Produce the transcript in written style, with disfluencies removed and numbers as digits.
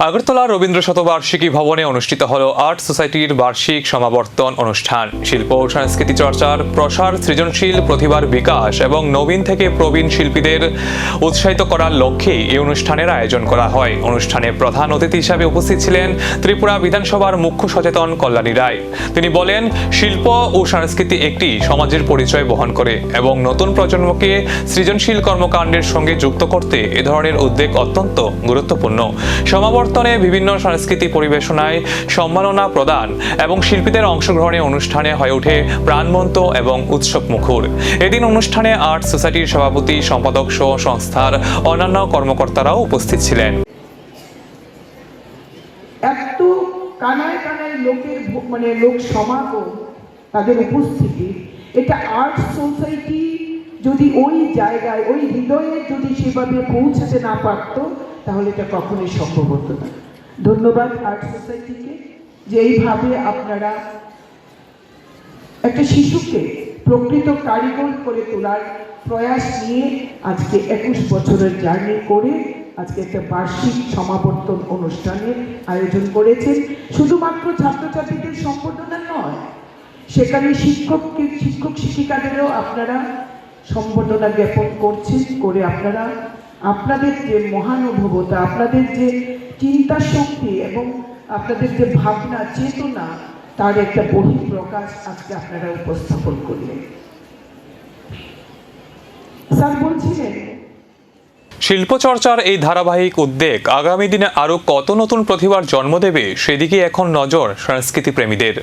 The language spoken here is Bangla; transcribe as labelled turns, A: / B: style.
A: আগরতলা রবীন্দ্র শতবার্ষিকী ভবনে অনুষ্ঠিত হল আর্ট সোসাইটির বার্ষিক সমাবর্তন অনুষ্ঠান। শিল্প ও সংস্কৃতি চর্চার প্রসার, সৃজনশীল প্রতিভার বিকাশ এবং নবীন থেকে প্রবীণ শিল্পীদের উৎসাহিত করার লক্ষ্যে এই অনুষ্ঠানের আয়োজন করা হয়। অনুষ্ঠানে প্রধান অতিথি হিসাবে উপস্থিত ছিলেন ত্রিপুরা বিধানসভার মুখ্য সচেতন কল্যাণী রায়। তিনি বলেন, শিল্প ও সংস্কৃতি একটি সমাজের পরিচয় বহন করে এবং নতুন প্রজন্মকে সৃজনশীল কর্মকাণ্ডের সঙ্গে যুক্ত করতে এ ধরনের উদ্যোগ অত্যন্ত গুরুত্বপূর্ণ। সমাবর্তনে বিভিন্ন সাংস্কৃতিক পরিবেশনায় সম্মাননা প্রদান এবং শিল্পীদের অংশগ্রহণে অনুষ্ঠানে হয়ে ওঠে প্রাণবন্ত এবং উৎসবমুখর। এদিন অনুষ্ঠানে আর্ট সোসাইটির সভাপতি, সম্পাদক সহ সংস্থার অন্যান্য কর্মকর্তারাও উপস্থিত ছিলেন।
B: এত কানায় কানায় লোকের লোক সমাগম, তাদের উপস্থিতি, এটা আর্ট সোসাইটি যদি ওই জায়গায়, ওই হৃদয়ে যদি সেভাবে পৌঁছাতে না পারত, তাহলে এটা কখনোই সম্ভব হতো না। ধন্যবাদ আর্ট সোসাইটিকে যে এইভাবে আপনারা একটা শিশুকে প্রকৃত কারিগর করে তোলার প্রয়াস নিয়ে আজকে 21 বছরের জার্নি করে আজকে একটা বার্ষিক সমাবর্তন অনুষ্ঠানের আয়োজন করেছেন। শুধুমাত্র ছাত্রছাত্রীদের সম্বর্ধনা নয়, সেখানে শিক্ষক শিক্ষিকাদেরও আপনারা সম্বর্ধনা জ্ঞাপন করছেন, করে আপনারা আপনাদের যে মহানুভবতা, আপনাদের যে চিন্তা শক্তি এবং আপনাদের যে ভাবনা চেতনা, তার একটা বহিঃপ্রকাশ আজকে আপনারা উপস্থাপন করলেন। স্যার বলছিলেন,
A: শিল্পচর্চার এই ধারাবাহিক উদ্যোগ আগামী দিনে আরও কত নতুন প্রতিভার জন্ম দেবে, সেদিকে এখন নজর সংস্কৃতি প্রেমীদের।